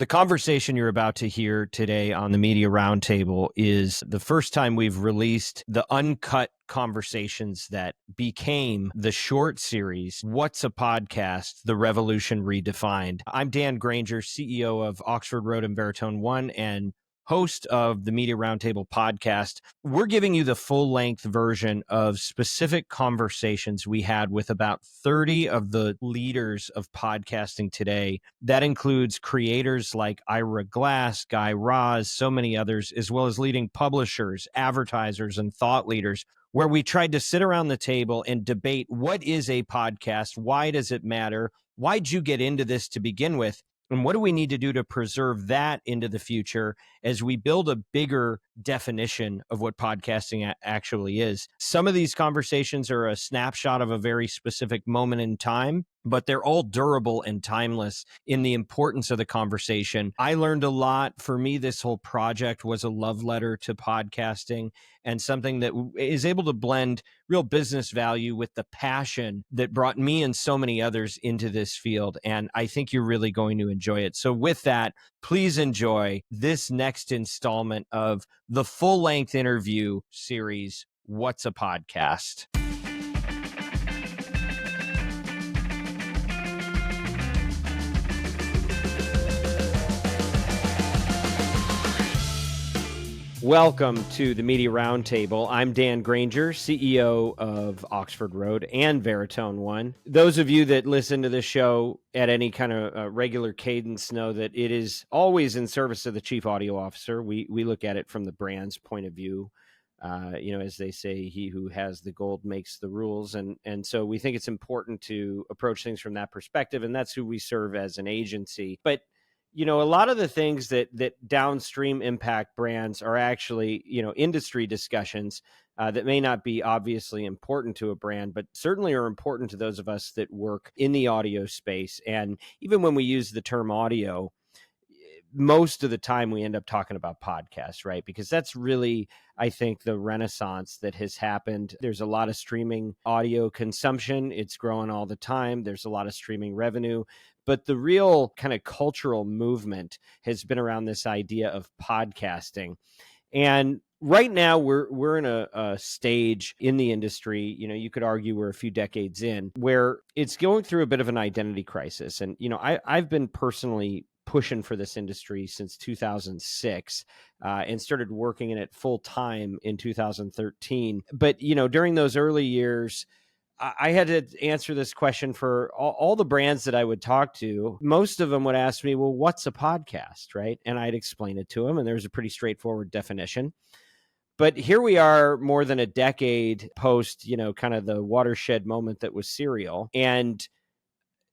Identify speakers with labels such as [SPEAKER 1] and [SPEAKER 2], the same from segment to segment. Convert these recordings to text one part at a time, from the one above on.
[SPEAKER 1] The conversation you're about to hear today on the Media Roundtable is the first time we've released the uncut conversations that became the short series, What's a Podcast? The Revolution Redefined. I'm Dan Granger, CEO of Oxford Road and Veritone One and host of the Media Roundtable podcast. We're giving you the full-length version of specific conversations we had with about 30 of the leaders of podcasting today. That includes creators like Ira Glass, Guy Raz, so many others, as well as leading publishers, advertisers, and thought leaders, where we tried to sit around the table and debate what is a podcast, why does it matter, why'd you get into this to begin with, and what do we need to do to preserve that into the future as we build a bigger definition of what podcasting actually is. Some of these conversations are a snapshot of a very specific moment in time, but they're all durable and timeless in the importance of the conversation. I learned a lot. For me, this whole project was a love letter to podcasting and something that is able to blend real business value with the passion that brought me and so many others into this field. And I think you're really going to enjoy it. So with that, please enjoy this next installment of the full-length interview series, What's a Podcast? Welcome to the Media Roundtable. I'm Dan Granger, CEO of Oxford Road and Veritone One. Those of you that listen to this show at any kind of regular cadence know that it is always in service of the chief audio officer. We look at it from the brand's point of view. As they say, he who has the gold makes the rules. And so we think it's important to approach things from that perspective. And that's who we serve as an agency. But a lot of the things that downstream impact brands are actually, industry discussions that may not be obviously important to a brand, but certainly are important to those of us that work in the audio space. And even when we use the term audio, most of the time we end up talking about podcasts, right? Because that's really, I think, the renaissance that has happened. There's a lot of streaming audio consumption. It's growing all the time. There's a lot of streaming revenue. But the real kind of cultural movement has been around this idea of podcasting. And right now we're in a stage in the industry, you could argue we're a few decades in, where it's going through a bit of an identity crisis. And, I've been personally pushing for this industry since 2006 and started working in it full time in 2013. But, during those early years, I had to answer this question for all the brands that I would talk to. Most of them would ask me, well, what's a podcast, right? And I'd explain it to them, and there's a pretty straightforward definition. But here we are more than a decade post, kind of the watershed moment that was Serial. And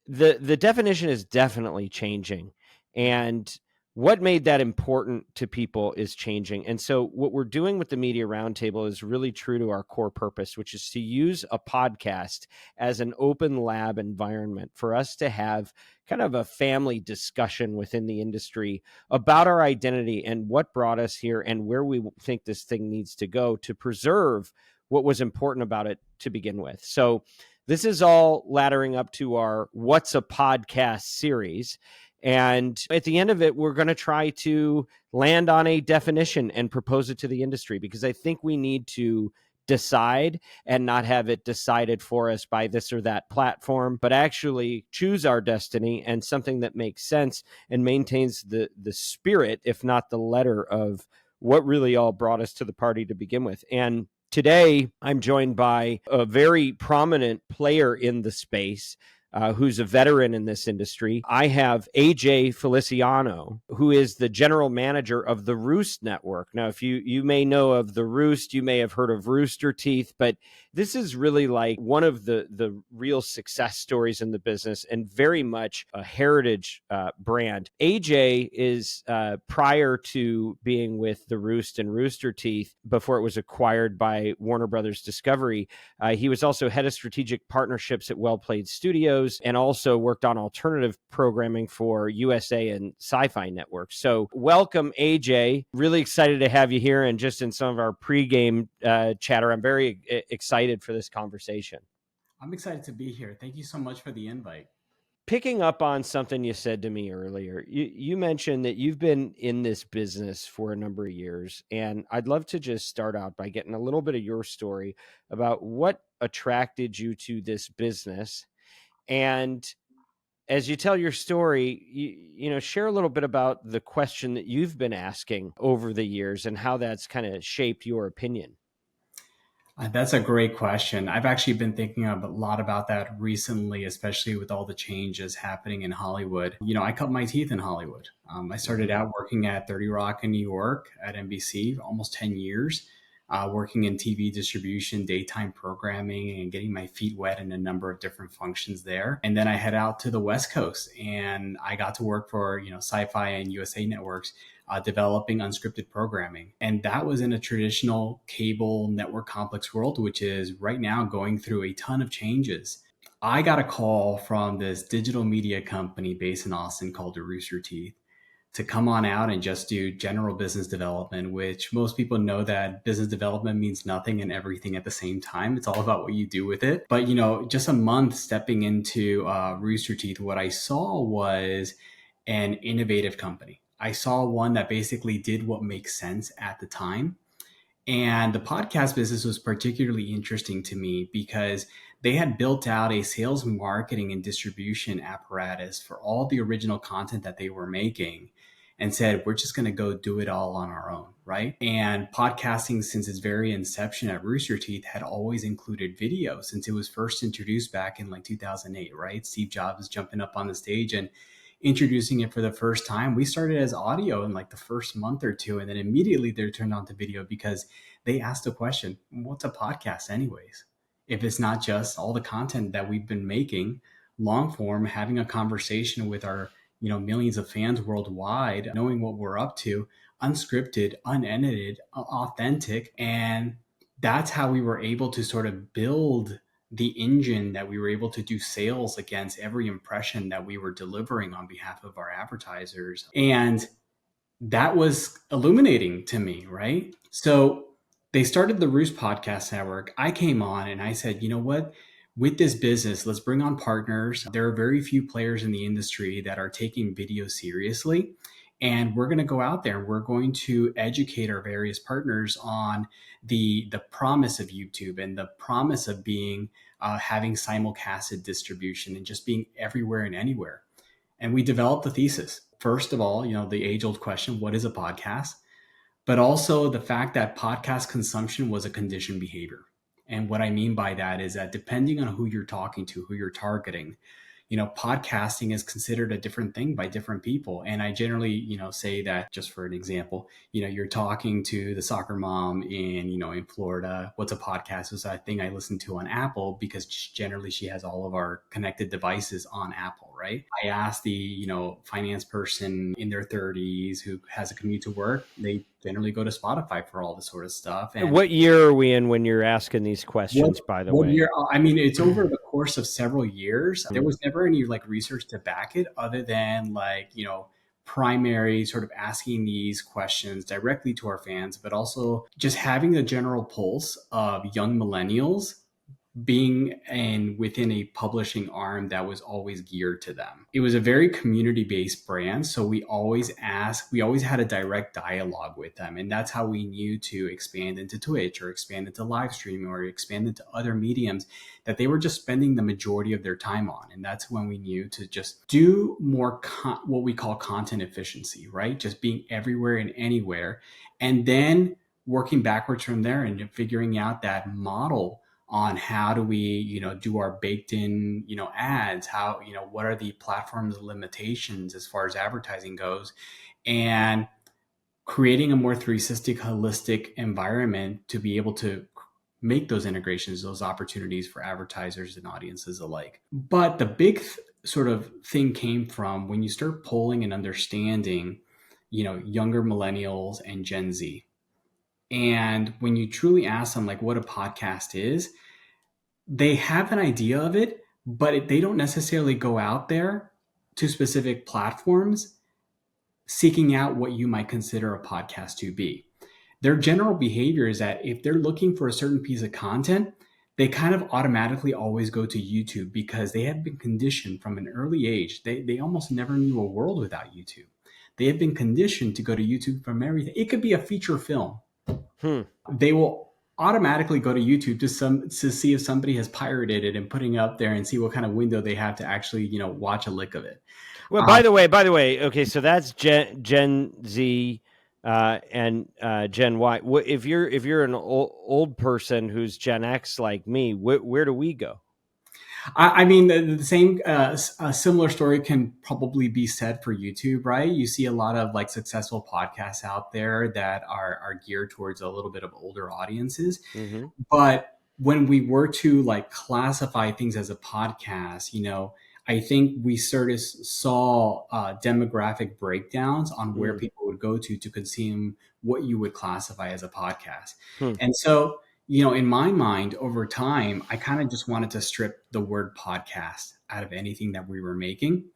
[SPEAKER 1] the definition is definitely changing. And what made that important to people is changing. And so what we're doing with the Media Roundtable is really true to our core purpose, which is to use a podcast as an open lab environment for us to have kind of a family discussion within the industry about our identity and what brought us here and where we think this thing needs to go to preserve what was important about it to begin with. So this is all laddering up to our What's a Podcast series. And at the end of it, we're going to try to land on a definition and propose it to the industry, because I think we need to decide and not have it decided for us by this or that platform, but actually choose our destiny and something that makes sense and maintains the spirit, if not the letter, of what really all brought us to the party to begin with. And today, I'm joined by a very prominent player in the space, who's a veteran in this industry. I have AJ Feliciano, who is the general manager of the Roost network. Now, if you may know of the Roost, you may have heard of Rooster Teeth, but this is really like one of the real success stories in the business and very much a heritage brand. AJ is prior to being with the Roost and Rooster Teeth, before it was acquired by Warner Brothers Discovery, he was also head of strategic partnerships at Well Played Studios, and also worked on alternative programming for USA and Sci-Fi Networks. So welcome, AJ. Really excited to have you here. And just in some of our pregame chatter, I'm very excited for this conversation.
[SPEAKER 2] I'm excited to be here. Thank you so much for the invite.
[SPEAKER 1] picking up on something you said to me earlier, you mentioned that you've been in this business for a number of years, and I'd love to just start out by getting a little bit of your story about what attracted you to this business. And as you tell your story, share a little bit about the question that you've been asking over the years and how that's kind of shaped your opinion.
[SPEAKER 2] That's a great question. I've actually been thinking a lot about that recently, especially with all the changes happening in Hollywood. I cut my teeth in Hollywood. I started out working at 30 Rock in New York at NBC, almost 10 years, working in TV distribution, daytime programming, and getting my feet wet in a number of different functions there. And then I head out to the West Coast and I got to work for, Sci-Fi and USA Networks, developing unscripted programming. And that was in a traditional cable network complex world, which is right now going through a ton of changes. I got a call from this digital media company based in Austin called Roost to come on out and just do general business development, which most people know that business development means nothing and everything at the same time. It's all about what you do with it. But, just a month stepping into Rooster Teeth, what I saw was an innovative company. I saw one that basically did what makes sense at the time. And the podcast business was particularly interesting to me because they had built out a sales, marketing, and distribution apparatus for all the original content that they were making and said, we're just going to go do it all on our own, right? And podcasting, since its very inception at Rooster Teeth, had always included video since it was first introduced back in like 2008, right? Steve Jobs was jumping up on the stage and introducing it for the first time. We started as audio in like the first month or two, and then immediately they're turned on to video because they asked the question, what's a podcast anyways? If it's not just all the content that we've been making, long form, having a conversation with our, millions of fans worldwide, knowing what we're up to, unscripted, unedited, authentic. And that's how we were able to sort of build the engine that we were able to do sales against every impression that we were delivering on behalf of our advertisers. And that was illuminating to me, right? So they started the Roost Podcast Network. I came on and I said, you know what? With this business, let's bring on partners. There are very few players in the industry that are taking video seriously. And we're going to go out there and we're going to educate our various partners on the promise of YouTube and the promise of being having simulcasted distribution and just being everywhere and anywhere. And we developed the thesis. First of all, the age-old question, what is a podcast? But also the fact that podcast consumption was a conditioned behavior. And what I mean by that is that depending on who you're talking to, who you're targeting, podcasting is considered a different thing by different people. And I generally, say that just for an example, you're talking to the soccer mom in Florida. What's a podcast? Is a thing I listen to on Apple because generally she has all of our connected devices on Apple, right? I asked the, finance person in their 30s who has a commute to work. They generally go to Spotify for all this sort of stuff.
[SPEAKER 1] And what year are we in when you're asking these questions, by the way?
[SPEAKER 2] Year? I mean, it's over the course of several years. There was never any like research to back it other than like, primary sort of asking these questions directly to our fans, but also just having the general pulse of young millennials being within a publishing arm that was always geared to them. It was a very community-based brand. So we always had a direct dialogue with them. And that's how we knew to expand into Twitch or expand into live streaming or expand into other mediums that they were just spending the majority of their time on. And that's when we knew to just do more what we call content efficiency, right? Just being everywhere and anywhere. And then working backwards from there and figuring out that model on how do we, do our baked in, ads, how, what are the platform's limitations as far as advertising goes, and creating a more 360 holistic environment to be able to make those integrations, those opportunities for advertisers and audiences alike. But the big sort of thing came from when you start polling and understanding, younger millennials and Gen Z. And when you truly ask them like what a podcast is, they have an idea of it, but they don't necessarily go out there to specific platforms seeking out what you might consider a podcast to be. Their general behavior is that if they're looking for a certain piece of content, they kind of automatically always go to YouTube because they have been conditioned from an early age. They almost never knew a world without YouTube. They have been conditioned to go to YouTube from everything. It could be a feature film.
[SPEAKER 1] Hmm.
[SPEAKER 2] They will automatically go to YouTube to see if somebody has pirated it and putting it up there and see what kind of window they have to actually, watch a lick of it.
[SPEAKER 1] Well,
[SPEAKER 2] Um,
[SPEAKER 1] by the way, okay, so that's Gen Z and Gen Y. If you're an old person who's Gen X like me, where do we go?
[SPEAKER 2] I mean, the same, a similar story can probably be said for YouTube, right? You see a lot of like successful podcasts out there that are geared towards a little bit of older audiences.
[SPEAKER 1] Mm-hmm.
[SPEAKER 2] But when we were to like classify things as a podcast, I think we sort of saw demographic breakdowns on where people would go to consume what you would classify as a podcast.
[SPEAKER 1] Hmm.
[SPEAKER 2] And so, in my mind, over time, I kind of just wanted to strip the word podcast out of anything that we were making.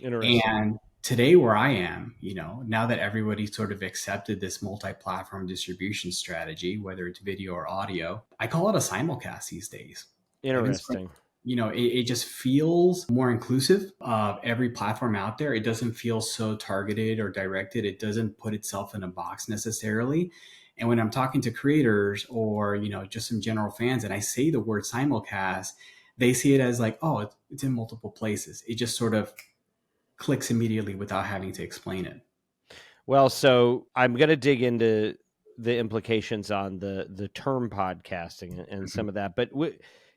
[SPEAKER 1] Interesting.
[SPEAKER 2] And today, where I am, now that everybody sort of accepted this multi-platform distribution strategy, whether it's video or audio, I call it a simulcast these days.
[SPEAKER 1] Interesting.
[SPEAKER 2] It just feels more inclusive of every platform out there. It doesn't feel so targeted or directed. It doesn't put itself in a box necessarily. And when I'm talking to creators or, just some general fans and I say the word simulcast, they see it as like, oh, it's in multiple places. It just sort of clicks immediately without having to explain it.
[SPEAKER 1] Well, so I'm going to dig into the implications on the term podcasting and some of that, but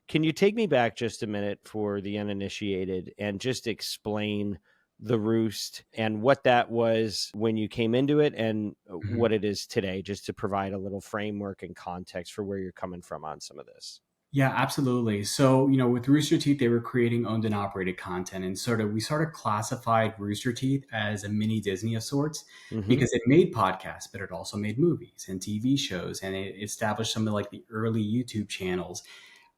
[SPEAKER 1] can you take me back just a minute for the uninitiated and just explain the Roost and what that was when you came into it and what it is today, just to provide a little framework and context for where you're coming from on some of this?
[SPEAKER 2] Yeah, absolutely. So, with Rooster Teeth, they were creating owned and operated content. And we sort of classified Rooster Teeth as a mini Disney of sorts because it made podcasts, but it also made movies and TV shows. And it established some of like the early YouTube channels,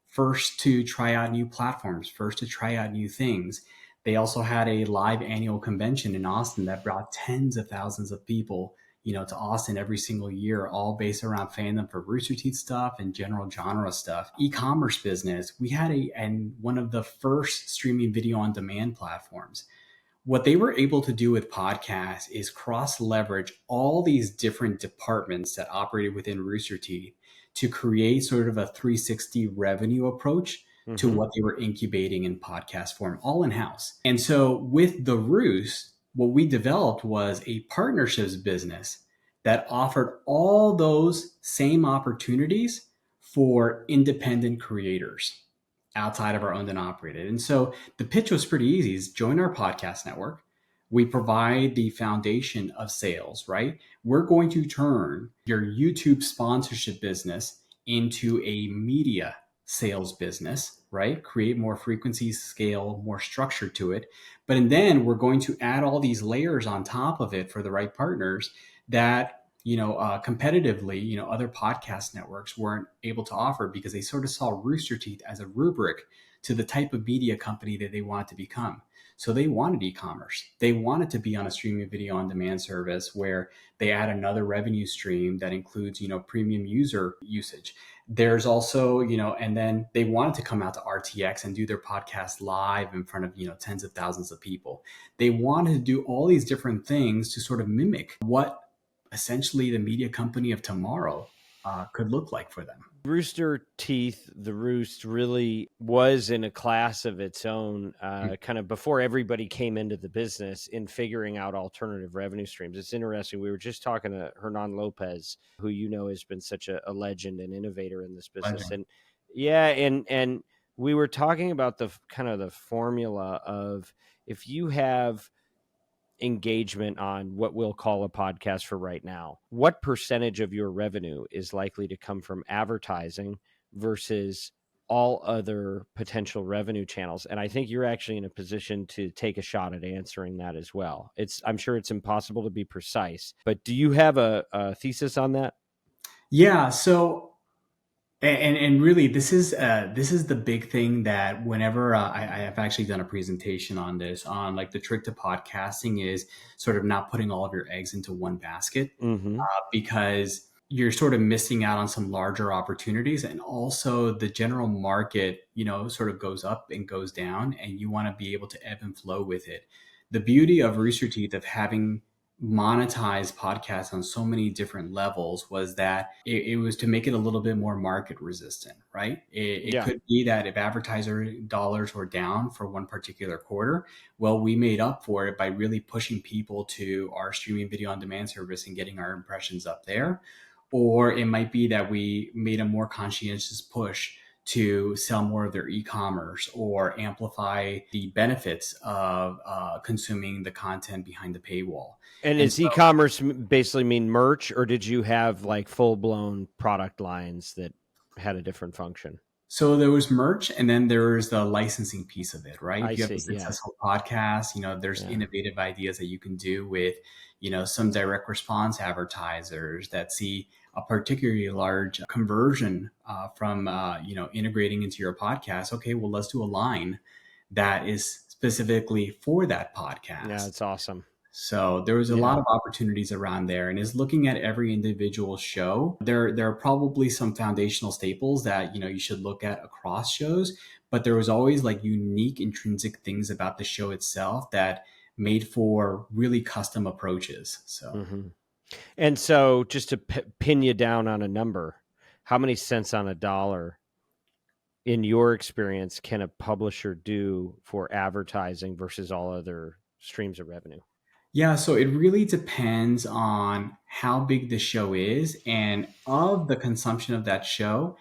[SPEAKER 2] first to try out new platforms, first to try out new things. They also had a live annual convention in Austin that brought tens of thousands of people, to Austin every single year, all based around fandom for Rooster Teeth stuff and general genre stuff. E-commerce business, we had and one of the first streaming video on demand platforms. What they were able to do with podcasts is cross leverage all these different departments that operated within Rooster Teeth to create sort of a 360 revenue approach to what they were incubating in podcast form, all in-house. And so with the Roost, what we developed was a partnerships business that offered all those same opportunities for independent creators outside of our owned and operated. And so the pitch was pretty easy: is join our podcast network. We provide the foundation of sales, right? We're going to turn your YouTube sponsorship business into a media sales business, right? Create more frequency, scale, more structure to it. But then we're going to add all these layers on top of it for the right partners that, competitively, other podcast networks weren't able to offer because they sort of saw Rooster Teeth as a rubric to the type of media company that they wanted to become. So they wanted e-commerce. They wanted to be on a streaming video on demand service where they add another revenue stream that includes, premium user usage. There's also, and then they wanted to come out to RTX and do their podcast live in front of, tens of thousands of people. They wanted to do all these different things to sort of mimic what essentially the media company of tomorrow could look like for them.
[SPEAKER 1] Rooster Teeth, the Roost, really was in a class of its own, kind of before everybody came into the business in figuring out alternative revenue streams. It's interesting. We were just talking to Hernan Lopez, who has been such a legend and innovator in this business.
[SPEAKER 2] Legend.
[SPEAKER 1] And we were talking about the kind of the formula of, if you have engagement on what we'll call a podcast for right now, what percentage of your revenue is likely to come from advertising versus all other potential revenue channels? And I think you're actually in a position to take a shot at answering that as well. I'm sure it's impossible to be precise, but do you have a thesis on that?
[SPEAKER 2] Yeah. So, and really, this is the big thing that whenever I have actually done a presentation on this, on like the trick to podcasting is sort of not putting all of your eggs into one basket, because you're sort of missing out on some larger opportunities. And also the general market, sort of goes up and goes down, and you want to be able to ebb and flow with it. The beauty of Rooster Teeth of having monetized podcasts on so many different levels was that it was to make it a little bit more market resistant, right? It
[SPEAKER 1] Yeah.
[SPEAKER 2] could be that if advertiser dollars were down for one particular quarter, well, we made up for it by really pushing people to our streaming video on demand service and getting our impressions up there. Or it might be that we made a more conscientious push to sell more of their e-commerce or amplify the benefits of consuming the content behind the paywall.
[SPEAKER 1] And
[SPEAKER 2] And
[SPEAKER 1] is
[SPEAKER 2] so,
[SPEAKER 1] e-commerce basically mean merch, or did you have like full blown product lines that had a different function?
[SPEAKER 2] so there was merch, and then there was the licensing piece of it, right?
[SPEAKER 1] I
[SPEAKER 2] If you have a
[SPEAKER 1] see. Yeah.
[SPEAKER 2] successful podcast, there's
[SPEAKER 1] Yeah.
[SPEAKER 2] innovative ideas that you can do with, some direct response advertisers that see a particularly large conversion from, integrating into your podcast. Okay, well, let's do a line that is specifically for that
[SPEAKER 1] Yeah.
[SPEAKER 2] podcast.
[SPEAKER 1] It's awesome.
[SPEAKER 2] So there was a
[SPEAKER 1] Yeah.
[SPEAKER 2] lot of opportunities around there, and is looking at every individual show. There are probably some foundational staples that you should look at across shows, but there was always like unique intrinsic things about the show itself that made for really custom approaches. So
[SPEAKER 1] Hmm. And so, just to pin you down on a number, how many cents on a dollar, in your experience, can a publisher do for advertising versus all other streams of revenue?
[SPEAKER 2] yeah, so it really depends on how big the show is and of the consumption of that show,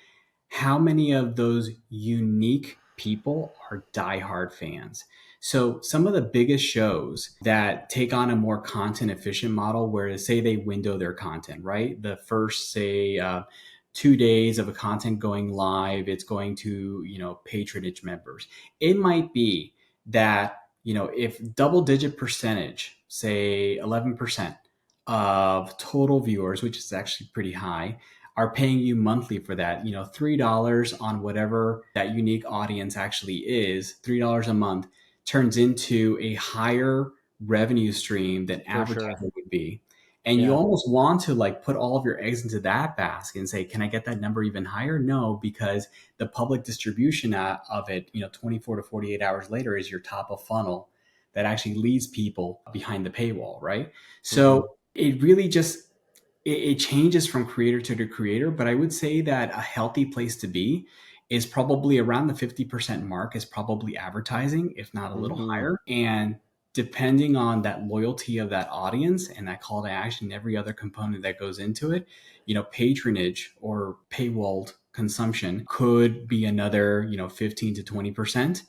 [SPEAKER 2] how many of those unique people are diehard fans. So some of the biggest shows that take on a more content efficient model, where say they window their content, right? The first, say, 2 days of a content going live, it's going to, patronage members. It might be that, if double digit percentage, say 11% of total viewers, which is actually pretty high, are paying you monthly for that, $3 on whatever that unique audience actually is, $3 a month turns into a higher revenue stream than
[SPEAKER 1] For sure.
[SPEAKER 2] advertising would be. And you
[SPEAKER 1] Yeah.
[SPEAKER 2] almost want to like put all of your eggs into that basket and say, can I get that number even higher? No, because the public distribution of it, 24 to 48 hours later is your top of funnel that actually leads people behind the paywall, right?
[SPEAKER 1] Hmm.
[SPEAKER 2] So it really just it changes from creator to creator, but I would say that a healthy place to be is probably around the 50% mark is probably advertising, if not a little
[SPEAKER 1] Hmm.
[SPEAKER 2] higher. And depending on that loyalty of that audience and that call to action, every other component that goes into it, patronage or paywalled consumption could be another, 15 to 20%.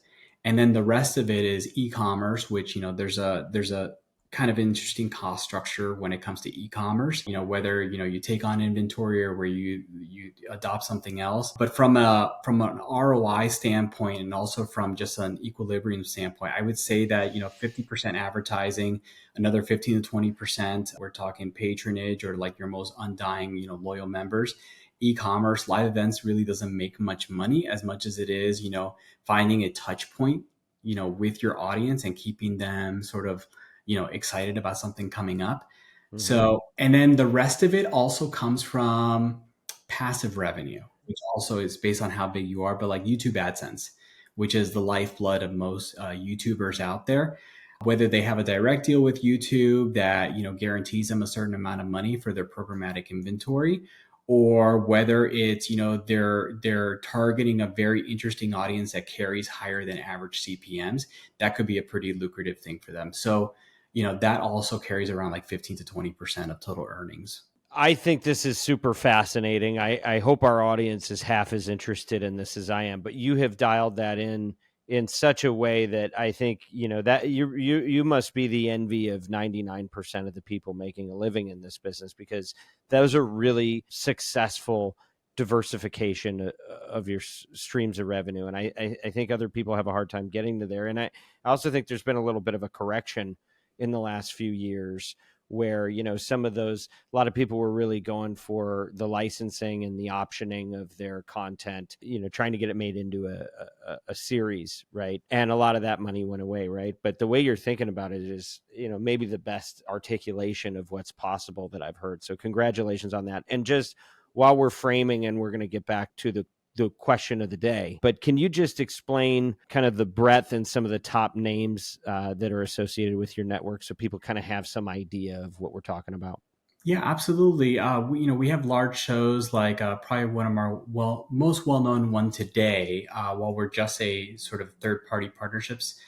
[SPEAKER 2] And then the rest of it is e-commerce, which, there's a kind of interesting cost structure when it comes to e-commerce, whether you take on inventory or where you adopt something else. But from an ROI standpoint, and also from just an equilibrium standpoint, I would say that 50% advertising, another 15 to 20%, we're talking patronage or like your most undying loyal members. E-commerce live events really doesn't make much money as much as it is finding a touch point with your audience and keeping them sort of excited about something coming up.
[SPEAKER 1] Hmm.
[SPEAKER 2] So, and then the rest of it also comes from passive revenue, which also is based on how big you are, but like YouTube AdSense, which is the lifeblood of most YouTubers out there. Whether they have a direct deal with YouTube that guarantees them a certain amount of money for their programmatic inventory, or whether it's they're targeting a very interesting audience that carries higher than average CPMs, that could be a pretty lucrative thing for them. So that also carries around like 15 to 20% of total earnings.
[SPEAKER 1] I think this is super fascinating. I hope our audience is half as interested in this as I am, but you have dialed that in such a way that I think, that you must be the envy of 99% of the people making a living in this business, because those are really successful diversification of your streams of revenue. And I think other people have a hard time getting to there. And I also think there's been a little bit of a correction in the last few years where, some of those, a lot of people were really going for the licensing and the optioning of their content, trying to get it made into a series, right? And a lot of that money went away, right? But the way you're thinking about it is, maybe the best articulation of what's possible that I've heard. So congratulations on that. And just while we're framing, and we're going to get back to the question of the day, but can you just explain kind of the breadth and some of the top names that are associated with your network, so people kind of have some idea of what we're talking about?
[SPEAKER 2] Yeah, absolutely. We have large shows like probably one of our most well-known one today. While we're just a sort of third-party partnerships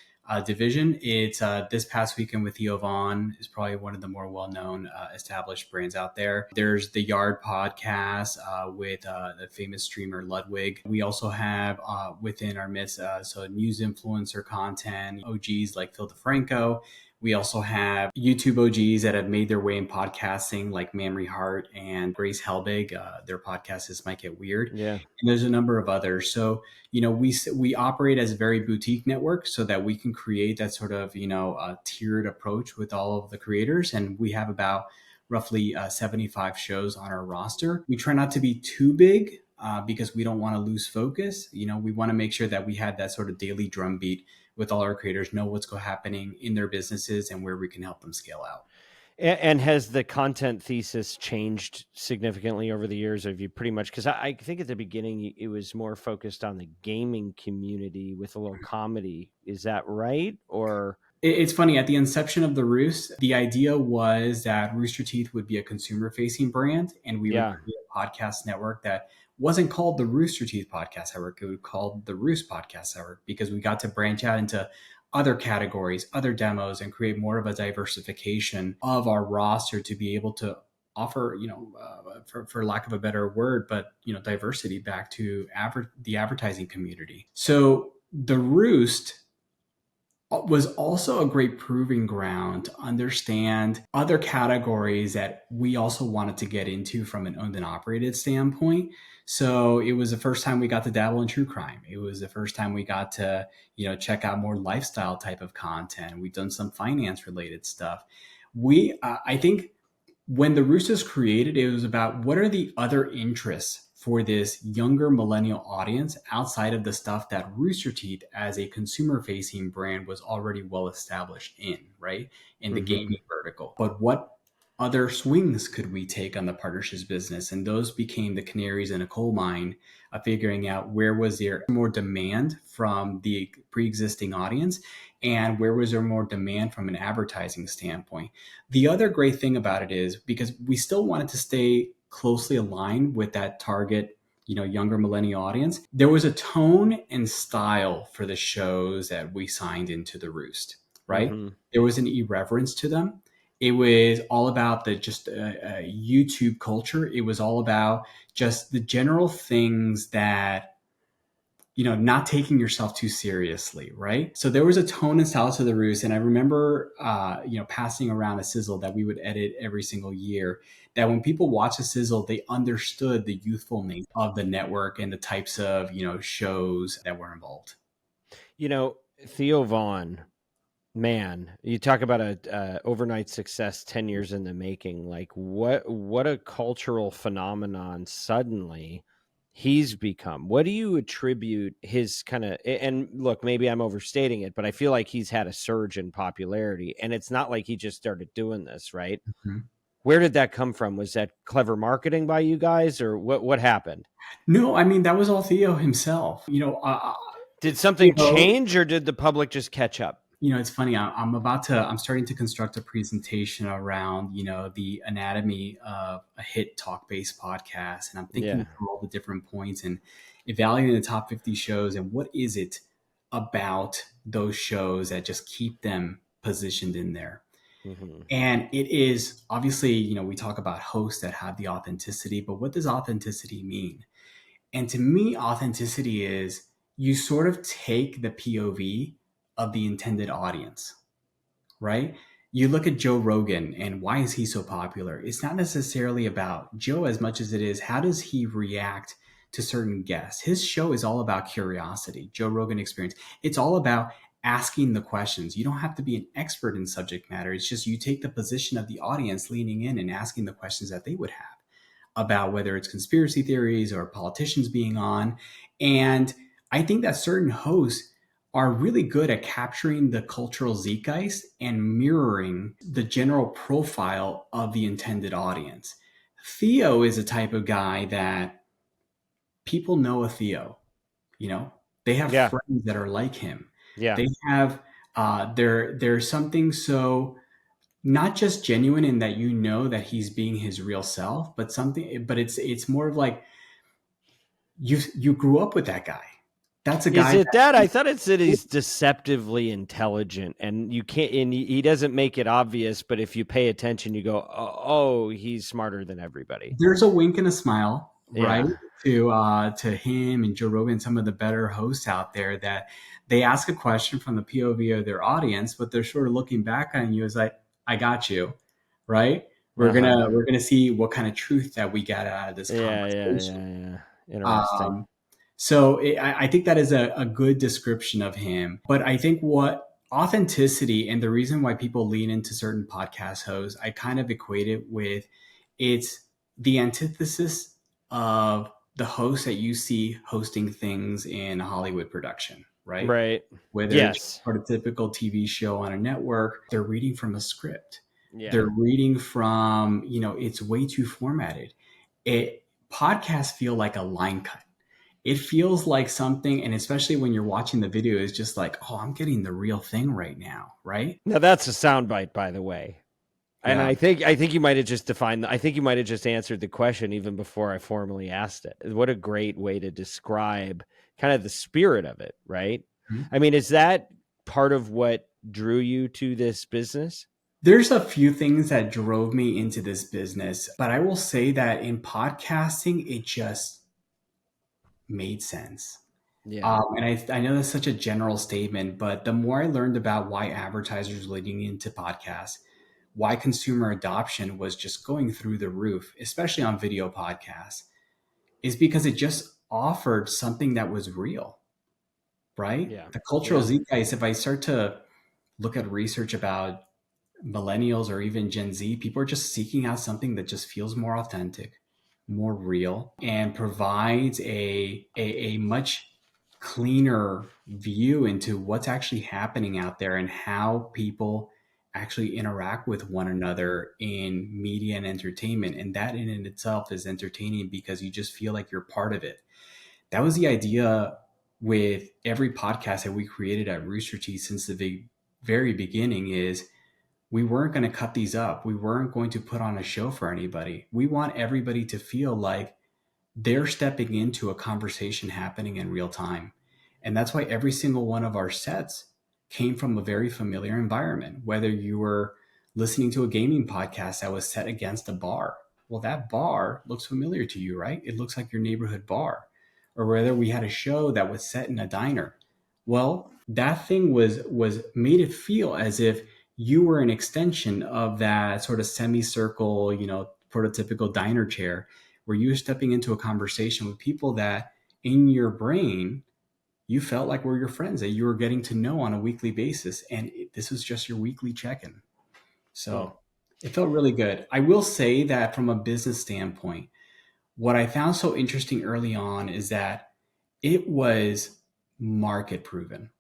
[SPEAKER 2] division, it's this past weekend with Theo Vaughn is probably one of the more well-known established brands out there. There's the Yard podcast with the famous streamer Ludwig. We also have within our midst so news influencer content, OGs like Phil DeFranco. We also have YouTube OGs that have made their way in podcasting, like Mamrie Hart and Grace Helbig. Their podcast is Might Get Weird.
[SPEAKER 1] Yeah.
[SPEAKER 2] And there's a number of others. So, we operate as a very boutique network so that we can create that sort of, a tiered approach with all of the creators. And we have about roughly 75 shows on our roster. We try not to be too big because we don't want to lose focus. We want to make sure that we have that sort of daily drumbeat with all our creators, know what's happening in their businesses and where we can help them scale out.
[SPEAKER 1] And has the content thesis changed significantly over the years? Have you pretty much, because I think at the beginning it was more focused on the gaming community with a little comedy. Is that right? Or
[SPEAKER 2] it's funny, at the inception of the Roost, the idea was that Rooster Teeth would be a consumer-facing brand, and we would create a podcast network that wasn't called the Rooster Teeth Podcast Network. It would be called the Roost Podcast Network, because we got to branch out into other categories, other demos, and create more of a diversification of our roster to be able to offer, for lack of a better word, but, diversity back to the advertising community. So the Roost was also a great proving ground to understand other categories that we also wanted to get into from an owned and operated standpoint. So it was the first time we got to dabble in true crime. It was the first time we got to, check out more lifestyle type of content. We've done some finance related stuff. I think when the Roost was created, it was about what are the other interests for this younger millennial audience outside of the stuff that Rooster Teeth as a consumer facing brand was already well established in, right? In the gaming vertical. But what other swings could we take on the partnerships business? And those became the canaries in a coal mine of figuring out where was there more demand from the pre-existing audience and where was there more demand from an advertising standpoint. The other great thing about it is because we still wanted to stay closely aligned with that target, younger millennial audience, there was a tone and style for the shows that we signed into the Roost, right? There was an irreverence to them. It was all about the just YouTube culture. It was all about just the general things that, not taking yourself too seriously, right? So there was a tone and style to the Roost. And I remember, passing around a sizzle that we would edit every single year, that when people watch a sizzle, they understood the youthfulness of the network and the types of, shows that were involved.
[SPEAKER 1] Theo Vaughn, man, you talk about a overnight success, 10 years in the making. Like what a cultural phenomenon suddenly he's become. What do you attribute his kind of, and look, maybe I'm overstating it, but I feel like he's had a surge in popularity, and it's not like he just started doing this, right? Mm-hmm. Where did that come from? Was that clever marketing by you guys, or what happened?
[SPEAKER 2] No, I mean, that was all Theo himself.
[SPEAKER 1] Did something change, or did the public just catch up?
[SPEAKER 2] It's funny. I'm starting to construct a presentation around, the anatomy of a hit talk-based podcast. And I'm thinking through all the different points and evaluating the top 50 shows and what is it about those shows that just keep them positioned in there. Mm-hmm. And it is obviously, we talk about hosts that have the authenticity, but what does authenticity mean? And to me, authenticity is you sort of take the POV of the intended audience, right? You look at Joe Rogan and why is he so popular? It's not necessarily about Joe as much as it is how does he react to certain guests. His show is all about curiosity, Joe Rogan Experience. It's all about asking the questions. You don't have to be an expert in subject matter. It's just you take the position of the audience leaning in and asking the questions that they would have about whether it's conspiracy theories or politicians being on. And I think that certain hosts are really good at capturing the cultural zeitgeist and mirroring the general profile of the intended audience. Theo is a type of guy that people know a Theo, you know, they have
[SPEAKER 1] Yeah.
[SPEAKER 2] friends that are like him.
[SPEAKER 1] Yeah.
[SPEAKER 2] They have there's something so not just genuine in that you know that he's being his real self, but it's more of like you grew up with that guy. That's a
[SPEAKER 1] Is
[SPEAKER 2] guy
[SPEAKER 1] it that?
[SPEAKER 2] that
[SPEAKER 1] I thought it said he's deceptively intelligent, and you can't. And he doesn't make it obvious, but if you pay attention, you go, "Oh, he's smarter than everybody."
[SPEAKER 2] there's a wink and a smile, right?
[SPEAKER 1] Yeah.
[SPEAKER 2] To him and Joe Rogan, some of the better hosts out there, that they ask a question from the POV of their audience, but they're sort of looking back on you as like, I got you, right? We're gonna see what kind of truth that we get out of this
[SPEAKER 1] Yeah. Yeah.
[SPEAKER 2] conversation.
[SPEAKER 1] Yeah. Yeah. Interesting.
[SPEAKER 2] Um, I think that is a good description of him. But I think what authenticity and the reason why people lean into certain podcast hosts, I kind of equate it with it's the antithesis of the host that you see hosting things in a Hollywood production, right?
[SPEAKER 1] Right.
[SPEAKER 2] Whether it's
[SPEAKER 1] Yes.
[SPEAKER 2] for a typical TV show on a network, they're reading from a script.
[SPEAKER 1] Yeah.
[SPEAKER 2] They're reading from, it's way too formatted. Podcasts feel like a line cut. It feels like something, and especially when you're watching the video, is just like, oh, I'm getting the real thing right now, right?
[SPEAKER 1] Now that's a soundbite, by the way. And
[SPEAKER 2] Yeah.
[SPEAKER 1] I think you might have just defined. I think you might have just answered the question even before I formally asked it. What a great way to describe kind of the spirit of it, right?
[SPEAKER 2] Mhm.
[SPEAKER 1] I mean, is that part of what drew you to this business?
[SPEAKER 2] There's a few things that drove me into this business, but I will say that in podcasting, it just made sense.
[SPEAKER 1] Yeah.
[SPEAKER 2] And I know that's such a general statement, but the more I learned about why advertisers were leading into podcasts, why consumer adoption was just going through the roof, especially on video podcasts, is because it just offered something that was real, right?
[SPEAKER 1] Yeah.
[SPEAKER 2] The cultural
[SPEAKER 1] Yeah.
[SPEAKER 2] zeitgeist, if I start to look at research about millennials or even Gen Z, people are just seeking out something that just feels more authentic, more real, and provides a much cleaner view into what's actually happening out there and how people actually interact with one another in media and entertainment. And that in and itself is entertaining because you just feel like you're part of it. That was the idea with every podcast that we created at Rooster Teeth since the very beginning is we weren't going to cut these up. We weren't going to put on a show for anybody. We want everybody to feel like they're stepping into a conversation happening in real time. And that's why every single one of our sets came from a very familiar environment. Whether you were listening to a gaming podcast that was set against a bar, well, that bar looks familiar to you, right? It looks like your neighborhood bar. Or whether we had a show that was set in a diner, well, that thing was made it feel as if you were an extension of that sort of semicircle, prototypical diner chair where you were stepping into a conversation with people that in your brain you felt like were your friends that you were getting to know on a weekly basis, and this was just your weekly check-in.
[SPEAKER 1] Hmm.
[SPEAKER 2] So it felt really good. I will say that from a business standpoint, what I found so interesting early on is that it was market proven.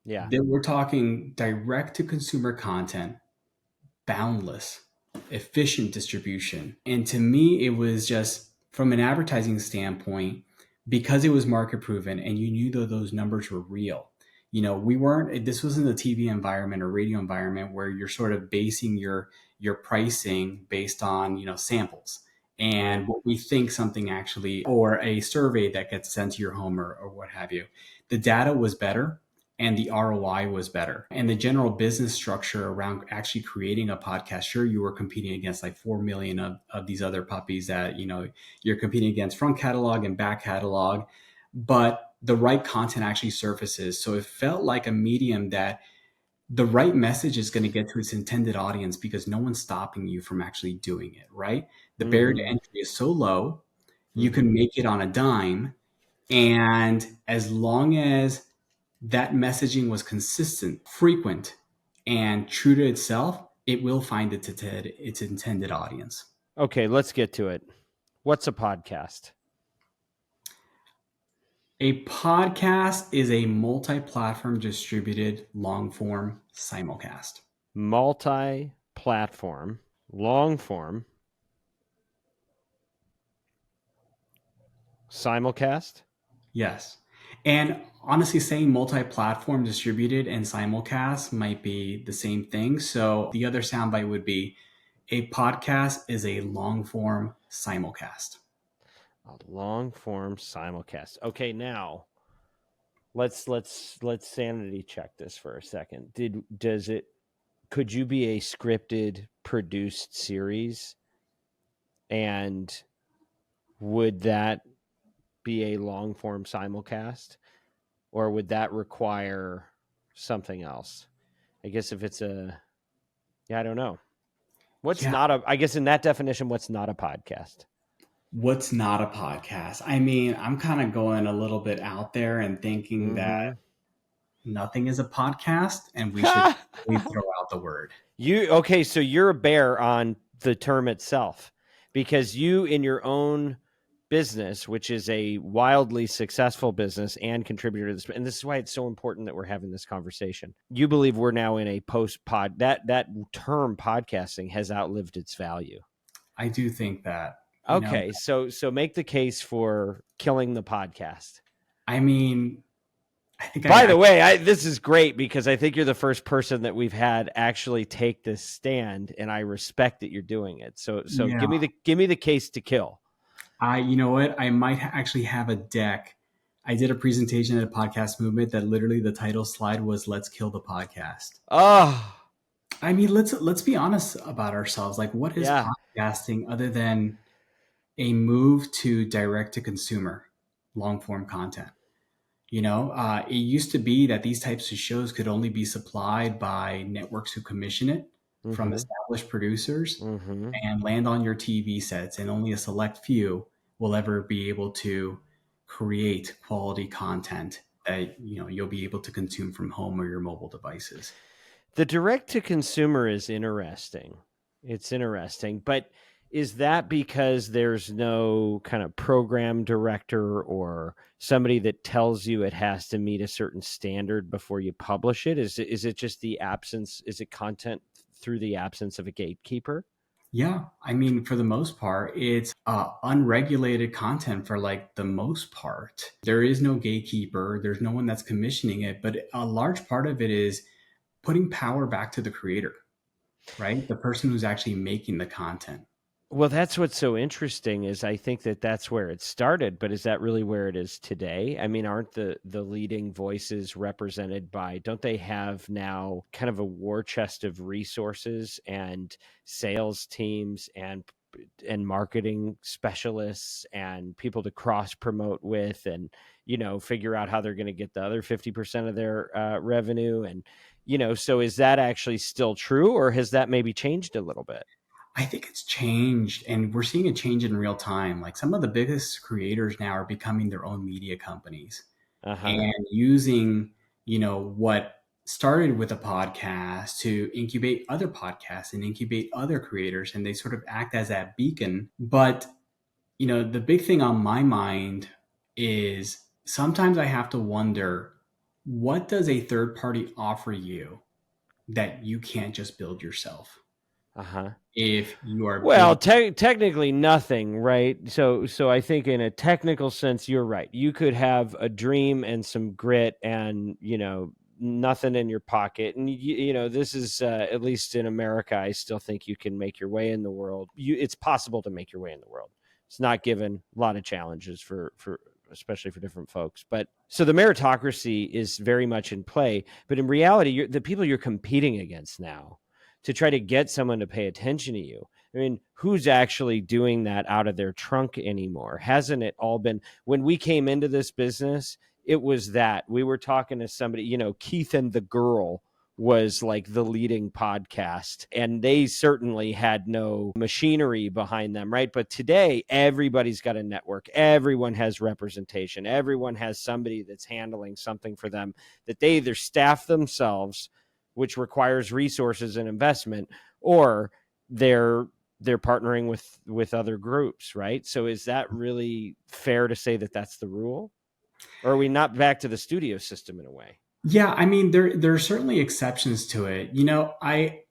[SPEAKER 1] Yeah.
[SPEAKER 2] That we're talking direct to consumer content, boundless, efficient distribution. And to me, it was just from an advertising standpoint, because it was market proven and you knew that those numbers were real. This wasn't a TV environment or radio environment where you're sort of basing your pricing based on, samples and what we think something actually, or a survey that gets sent to your home or what have you. The data was better and the ROI was better. And the general business structure around actually creating a podcast, sure, you were competing against like 4 million of these other puppies that, you're competing against front catalog and back catalog, but the right content actually surfaces. So it felt like a medium that the right message is going to get to its intended audience because no one's stopping you from actually doing it, right? The barrier to
[SPEAKER 1] Mm-hmm.
[SPEAKER 2] entry is so low, you
[SPEAKER 1] Mm-hmm.
[SPEAKER 2] can make it on a dime. And as long as that messaging was consistent, frequent, and true to itself, it will find its intended audience.
[SPEAKER 1] Okay, let's get to it. What's a podcast?
[SPEAKER 2] A podcast is a multi-platform distributed long-form simulcast.
[SPEAKER 1] Multi-platform, long-form, simulcast?
[SPEAKER 2] Yes. And honestly, saying multi-platform distributed and simulcast might be the same thing. So the other soundbite would be a podcast is a long-form simulcast.
[SPEAKER 1] A long-form simulcast. Okay, now let's sanity check this for a second. Could you be a scripted, produced series, and would that be a long-form simulcast, or would that require something else? I guess if it's I don't know. I guess in that definition, what's not a podcast?
[SPEAKER 2] What's not a podcast? I mean, I'm kind of going a little bit out there and thinking that nothing is a podcast and we should really throw out the word.
[SPEAKER 1] So you're a bear on the term itself, because you, in your own business, which is a wildly successful business and contributor to this, and this is why it's so important that we're having this conversation. You believe we're now in a post-pod, that term podcasting has outlived its value.
[SPEAKER 2] I do think that.
[SPEAKER 1] Okay, so make the case for killing the podcast.
[SPEAKER 2] I mean,
[SPEAKER 1] By the way, this is great because I think you're the first person that we've had actually take this stand, and I respect that you're doing it. So yeah. give me the case to kill.
[SPEAKER 2] You know what? I might actually have a deck. I did a presentation at a podcast movement that literally the title slide was "Let's kill the podcast."
[SPEAKER 1] Oh,
[SPEAKER 2] I mean, let's be honest about ourselves. Like, what is podcasting other than a move to direct to consumer long form content? It used to be that these types of shows could only be supplied by networks who commission it from established producers and land on your TV sets, and only a select few will ever be able to create quality content that you'll be able to consume from home or your mobile devices.
[SPEAKER 1] The direct to consumer is interesting. It's interesting, but is that because there's no kind of program director or somebody that tells you it has to meet a certain standard before you publish it? Is it just the absence? Is it content through the absence of a gatekeeper?
[SPEAKER 2] Yeah. I mean, for the most part, it's unregulated content for like the most part. There is no gatekeeper. There's no one that's commissioning it, but a large part of it is putting power back to the creator, right? The person who's actually making the content.
[SPEAKER 1] Well, that's what's so interesting is I think that's where it started, but is that really where it is today? I mean, aren't the leading voices represented by, don't they have now kind of a war chest of resources and sales teams and marketing specialists and people to cross promote with and, figure out how they're going to get the other 50% of their revenue. And, so is that actually still true, or has that maybe changed a little bit?
[SPEAKER 2] I think it's changed, and we're seeing a change in real time. Like some of the biggest creators now are becoming their own media companies and using, what started with a podcast to incubate other podcasts and incubate other creators. And they sort of act as that beacon. But, the big thing on my mind is sometimes I have to wonder, what does a third party offer you that you can't just build yourself? If you are
[SPEAKER 1] technically nothing, right? So I think in a technical sense, you're right. You could have a dream and some grit and, nothing in your pocket. And, this is, at least in America, I still think you can make your way in the world. It's possible to make your way in the world. It's not given a lot of challenges for especially for different folks. But so the meritocracy is very much in play. But in reality, the people you're competing against now to try to get someone to pay attention to you. I mean, who's actually doing that out of their trunk anymore? Hasn't it all been, when we came into this business, it was that we were talking to somebody, Keith and the Girl was like the leading podcast, and they certainly had no machinery behind them, right? But today, everybody's got a network. Everyone has representation. Everyone has somebody that's handling something for them that they either staff themselves, which requires resources and investment, or they're partnering with other groups, right? So is that really fair to say that that's the rule? Or are we not back to the studio system in a way?
[SPEAKER 2] Yeah, I mean, there are certainly exceptions to it. I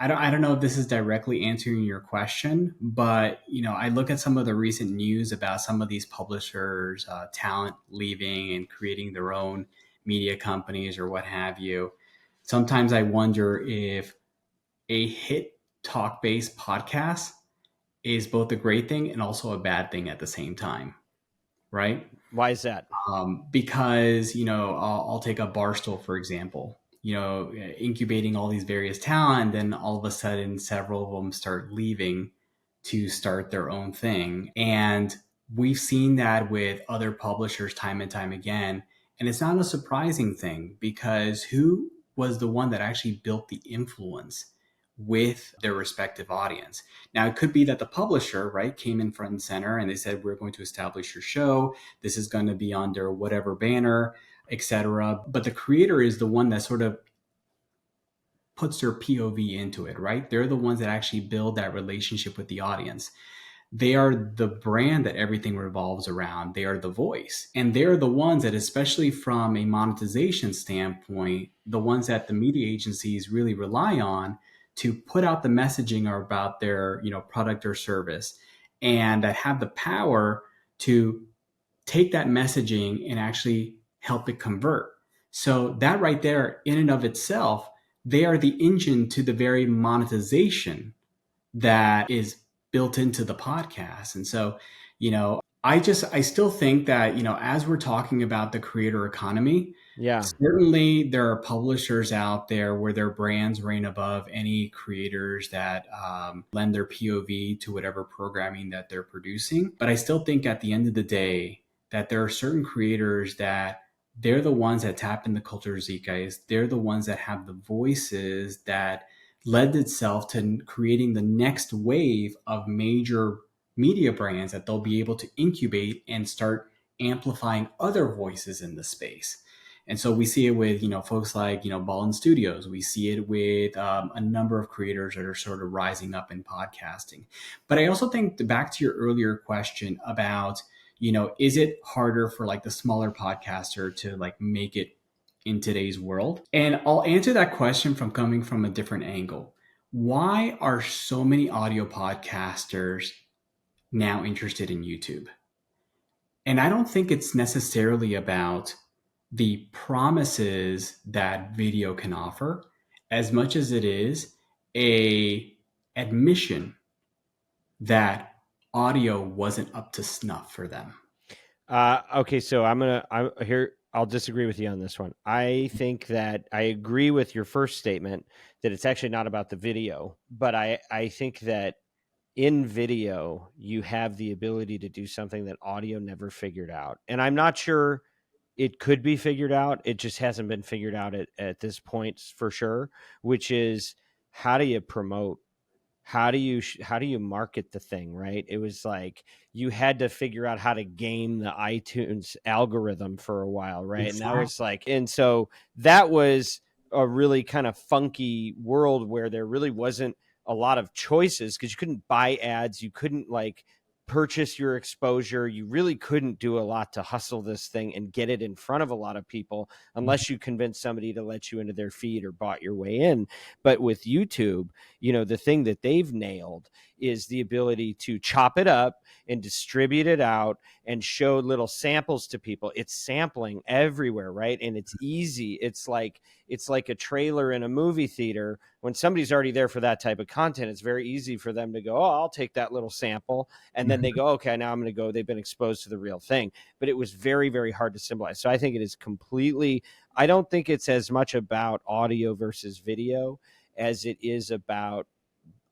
[SPEAKER 2] don't know if this is directly answering your question, but I look at some of the recent news about some of these publishers, talent leaving and creating their own media companies or what have you. Sometimes I wonder if a hit talk-based podcast is both a great thing and also a bad thing at the same time, right?
[SPEAKER 1] Why is that?
[SPEAKER 2] Because I'll take a Barstool for example. Incubating all these various talent, and then all of a sudden, several of them start leaving to start their own thing, and we've seen that with other publishers time and time again. And it's not a surprising thing because who was the one that actually built the influence with their respective audience? Now, it could be that the publisher, right, came in front and center and they said, we're going to establish your show. This is going to be under whatever banner, etc. But the creator is the one that sort of puts their POV into it, right? They're the ones that actually build that relationship with the audience. They are the brand that everything revolves around. They are the voice. And they're the ones that, especially from a monetization standpoint, the ones that the media agencies really rely on to put out the messaging about their, product or service, and that have the power to take that messaging and actually help it convert. So that right there, in and of itself, they are the engine to the very monetization that is built into the podcast. And so, I still think that, as we're talking about the creator economy,
[SPEAKER 1] Yeah.
[SPEAKER 2] certainly there are publishers out there where their brands reign above any creators that lend their POV to whatever programming that they're producing. But I still think at the end of the day that there are certain creators that they're the ones that tap in the culture zeitgeist. They're the ones that have the voices that led itself to creating the next wave of major media brands that they'll be able to incubate and start amplifying other voices in the space. And so we see it with, folks like, Ballin Studios. We see it with a number of creators that are sort of rising up in podcasting. But I also think back to your earlier question about, is it harder for like the smaller podcaster to like make it in today's world? And I'll answer that question from coming from a different angle. Why are so many audio podcasters now interested in YouTube? And I don't think it's necessarily about the promises that video can offer as much as it is a admission that audio wasn't up to snuff for them.
[SPEAKER 1] Okay, so I'll disagree with you on this one. I think that I agree with your first statement that it's actually not about the video, but I think that in video, you have the ability to do something that audio never figured out. And I'm not sure it could be figured out. It just hasn't been figured out at this point for sure, which is how do you promote? How do you market the thing, right? It was like you had to figure out how to game the iTunes algorithm for a while, right?
[SPEAKER 2] Exactly.
[SPEAKER 1] And that was like, and so that was a really kind of funky world where there really wasn't a lot of choices because you couldn't buy ads, you couldn't like purchase your exposure, you really couldn't do a lot to hustle this thing and get it in front of a lot of people unless you convinced somebody to let you into their feed or bought your way in. But with YouTube, the thing that they've nailed is the ability to chop it up and distribute it out and show little samples to people. It's sampling everywhere, right? And it's easy. It's like a trailer in a movie theater. When somebody's already there for that type of content, it's very easy for them to go, oh, I'll take that little sample. And then they go, okay, now I'm going to go. They've been exposed to the real thing. But it was very, very hard to symbolize. So I think it is I don't think it's as much about audio versus video as it is about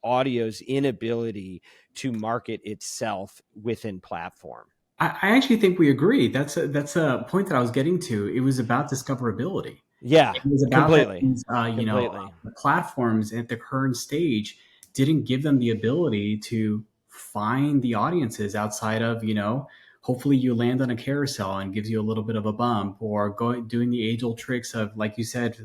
[SPEAKER 1] audio's inability to market itself within platform.
[SPEAKER 2] I actually think we agree. That's a point that I was getting to. It was about discoverability.
[SPEAKER 1] Yeah,
[SPEAKER 2] It was about that
[SPEAKER 1] completely.
[SPEAKER 2] these,
[SPEAKER 1] Completely.
[SPEAKER 2] the platforms at the current stage didn't give them the ability to find the audiences outside of, hopefully you land on a carousel and gives you a little bit of a bump, or doing the age old tricks of, like you said,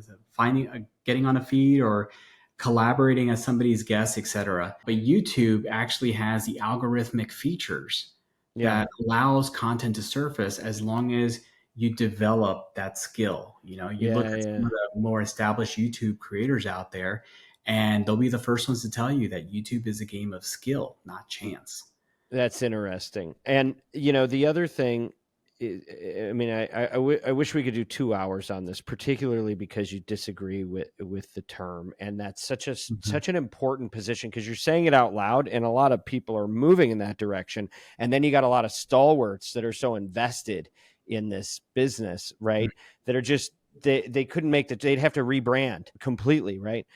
[SPEAKER 2] getting on a feed or collaborating as somebody's guest, etc. But YouTube actually has the algorithmic features
[SPEAKER 1] Yeah.
[SPEAKER 2] that allows content to surface as long as you develop that skill. You look
[SPEAKER 1] Yeah,
[SPEAKER 2] at some
[SPEAKER 1] yeah.
[SPEAKER 2] of the more established YouTube creators out there, and they'll be the first ones to tell you that YouTube is a game of skill, not chance.
[SPEAKER 1] That's interesting. And the other thing is, I mean, I wish we could do 2 hours on this, particularly because you disagree with the term, and that's
[SPEAKER 2] Mhm.
[SPEAKER 1] such an important position because you're saying it out loud, and a lot of people are moving in that direction, and then you got a lot of stalwarts that are so invested in this business, right? That are just they couldn't make they'd have to rebrand completely, right?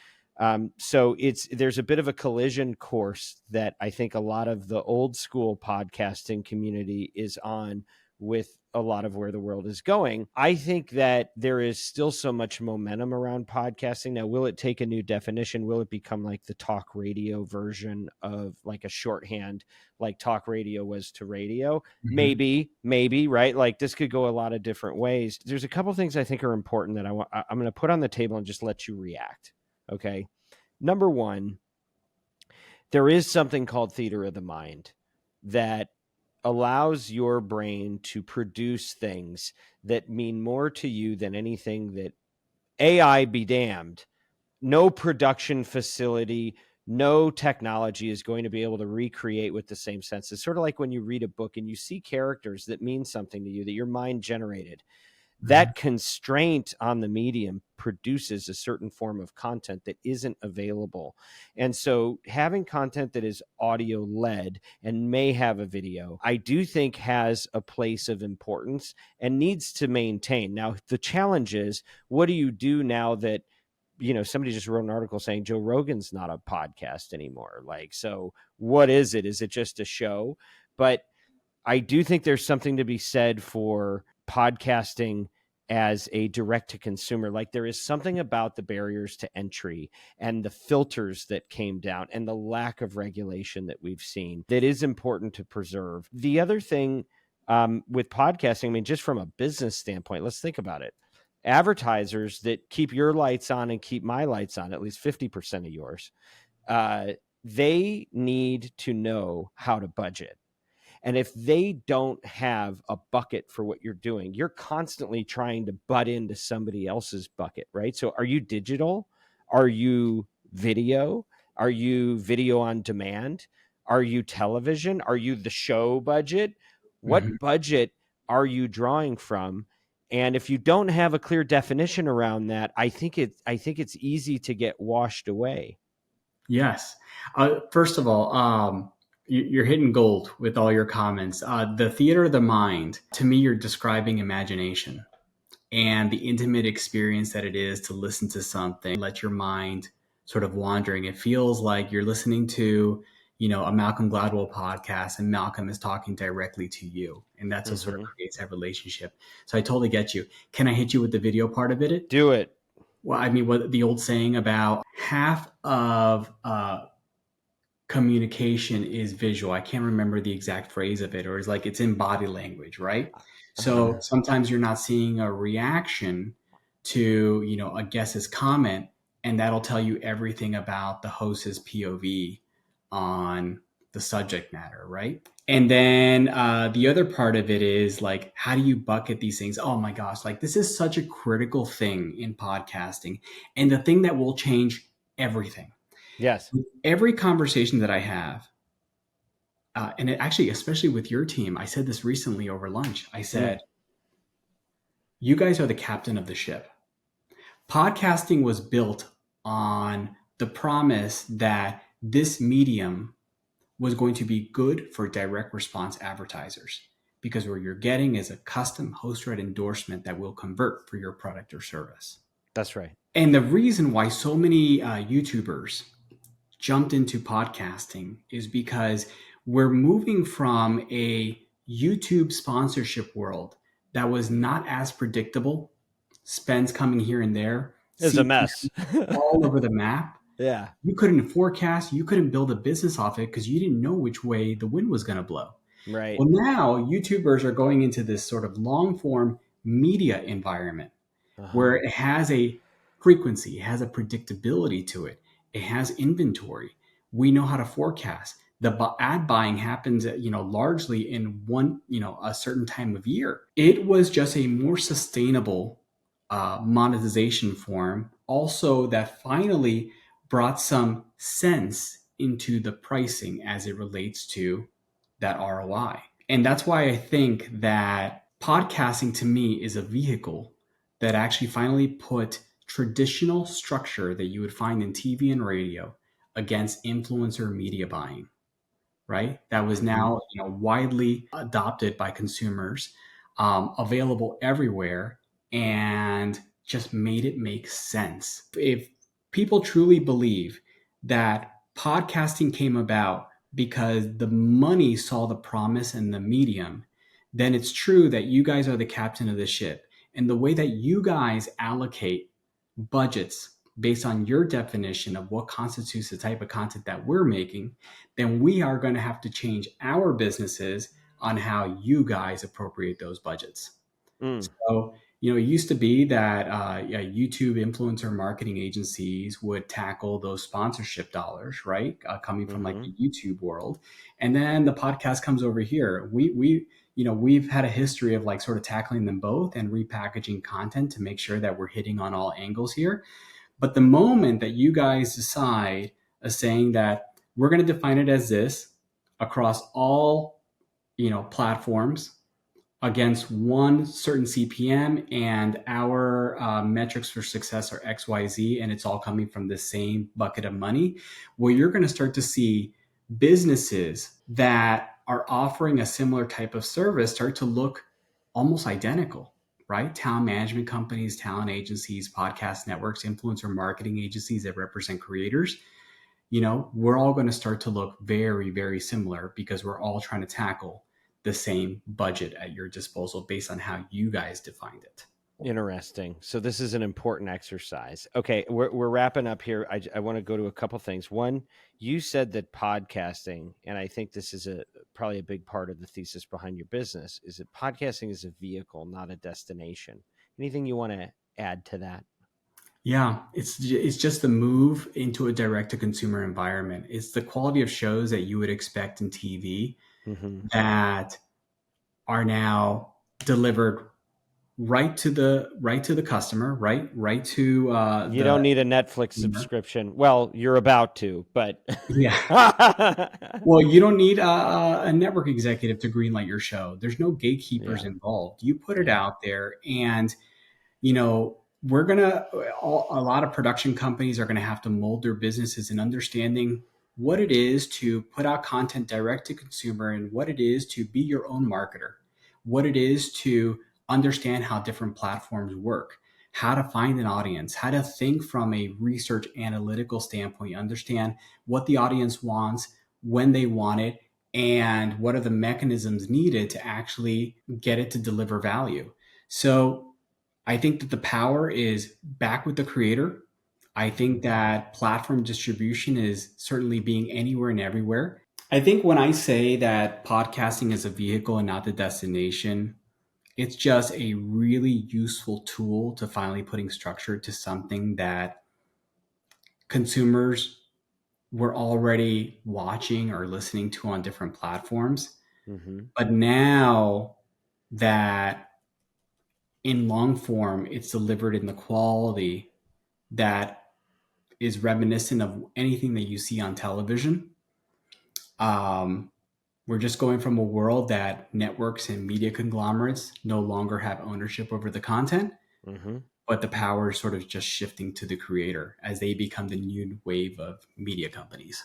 [SPEAKER 1] So there's a bit of a collision course that I think a lot of the old school podcasting community is on with a lot of where the world is going. I think that there is still so much momentum around podcasting. Now, will it take a new definition? Will it become like the talk radio version of like a shorthand, like talk radio was to radio?
[SPEAKER 2] Mhm.
[SPEAKER 1] Maybe, right? Like this could go a lot of different ways. There's a couple things I think are important that I'm going to put on the table and just let you react. Okay. Number one, there is something called theater of the mind that allows your brain to produce things that mean more to you than anything that AI be damned. No production facility, no technology is going to be able to recreate with the same sense. It's sort of like when you read a book and you see characters that mean something to you that your mind generated.
[SPEAKER 2] Mhm.
[SPEAKER 1] That constraint on the medium produces a certain form of content that isn't available. And so having content that is audio led and may have a video, I do think has a place of importance and needs to maintain. Now, the challenge is, what do you do now that somebody just wrote an article saying Joe Rogan's not a podcast anymore? Like, so what is it? Is it just a show? But I do think there's something to be said for podcasting as a direct to consumer. Like there is something about the barriers to entry and the filters that came down and the lack of regulation that we've seen that is important to preserve. The other thing with podcasting, I mean, just from a business standpoint, let's think about it. Advertisers that keep your lights on and keep my lights on, at least 50% of yours, they need to know how to budget. And if they don't have a bucket for what you're doing, you're constantly trying to butt into somebody else's bucket, right? So are you digital? Are you video? Are you video on demand? Are you television? Are you the show budget?
[SPEAKER 2] Mhm.
[SPEAKER 1] What budget are you drawing from? And if you don't have a clear definition around that, I think it's easy to get washed away.
[SPEAKER 2] Yes. First of all, you're hitting gold with all your comments. The theater of the mind, to me, you're describing imagination and the intimate experience that it is to listen to something, let your mind sort of wandering. It feels like you're listening to, a Malcolm Gladwell podcast, and Malcolm is talking directly to you. And that's what sort of
[SPEAKER 1] Mm-hmm.
[SPEAKER 2] creates that relationship. So I totally get you. Can I hit you with the video part of it?
[SPEAKER 1] Do it.
[SPEAKER 2] Well, I mean, what the old saying about half of communication is visual. I can't remember the exact phrase of it, or it's like it's in body language, right?
[SPEAKER 1] Uh-huh.
[SPEAKER 2] So sometimes you're not seeing a reaction to, a guest's comment, and that'll tell you everything about the host's POV on the subject matter, right? And then the other part of it is like, how do you bucket these things? Oh my gosh, like this is such a critical thing in podcasting, and the thing that will change everything.
[SPEAKER 1] Yes.
[SPEAKER 2] Every conversation that I have, and actually, especially with your team, I said this recently over lunch. I
[SPEAKER 1] Mm.
[SPEAKER 2] said, you guys are the captain of the ship. Podcasting was built on the promise that this medium was going to be good for direct response advertisers, because what you're getting is a custom host read endorsement that will convert for your product or service.
[SPEAKER 1] That's right.
[SPEAKER 2] And the reason why so many YouTubers jumped into podcasting is because we're moving from a YouTube sponsorship world that was not as predictable spends coming here and there,
[SPEAKER 1] It's a mess.
[SPEAKER 2] CPM all over the map.
[SPEAKER 1] Yeah.
[SPEAKER 2] You couldn't forecast, you couldn't build a business off it because you didn't know which way the wind was going to blow.
[SPEAKER 1] Right.
[SPEAKER 2] Well, now YouTubers are going into this sort of long form media environment where it has a frequency, it has a predictability to it, it has inventory. We know how to forecast. The ad buying happens, largely in one, a certain time of year. It was just a more sustainable monetization form, also that finally brought some sense into the pricing as it relates to that ROI. And that's why I think that podcasting to me is a vehicle that actually finally put traditional structure that you would find in TV and radio against influencer media buying, right? That was now widely adopted by consumers, available everywhere, and just made it make sense. If people truly believe that podcasting came about because the money saw the promise in the medium, then it's true that you guys are the captain of the ship. And the way that you guys allocate budgets based on your definition of what constitutes the type of content that we're making, then we are going to have to change our businesses on how you guys appropriate those budgets. So, it used to be that YouTube influencer marketing agencies would tackle those sponsorship dollars, right? Coming from like the YouTube world. And then the podcast comes over here. We've had a history of like sort of tackling them both and repackaging content to make sure that we're hitting on all angles here. But the moment that you guys decide as saying that we're going to define it as this across all, platforms against one certain CPM, and our metrics for success are XYZ, and it's all coming from the same bucket of money, well, you're going to start to see businesses that are offering a similar type of service start to look almost identical, right? Talent management companies, talent agencies, podcast networks, influencer marketing agencies that represent creators. We're all going to start to look very, very similar because we're all trying to tackle the same budget at your disposal based on how you guys defined it.
[SPEAKER 1] Interesting. So this is an important exercise. Okay, we're wrapping up here. I want to go to a couple things. One, you said that podcasting, and I think this is probably a big part of the thesis behind your business, is that podcasting is a vehicle, not a destination. Anything you want to add to that?
[SPEAKER 2] Yeah, it's just the move into a direct-to-consumer environment. It's the quality of shows that you would expect in TV that are now delivered right to the customer, right to
[SPEAKER 1] you don't need a Netflix subscription. Well, you're about to, but
[SPEAKER 2] yeah. Well, you don't need a network executive to greenlight your show. There's no gatekeepers involved. You put it out there, and a lot of production companies are going to have to mold their businesses in understanding what it is to put out content direct to consumer and what it is to be your own marketer, what it is to understand how different platforms work, how to find an audience, how to think from a research analytical standpoint, understand what the audience wants, when they want it, and what are the mechanisms needed to actually get it to deliver value. So I think that the power is back with the creator. I think that platform distribution is certainly being anywhere and everywhere. I think when I say that podcasting is a vehicle and not the destination, it's just a really useful tool to finally putting structure to something that consumers were already watching or listening to on different platforms. But now that in long form, it's delivered in the quality that is reminiscent of anything that you see on television. We're just going from a world that networks and media conglomerates no longer have ownership over the content, but the power is sort of just shifting to the creator as they become the new wave of media companies.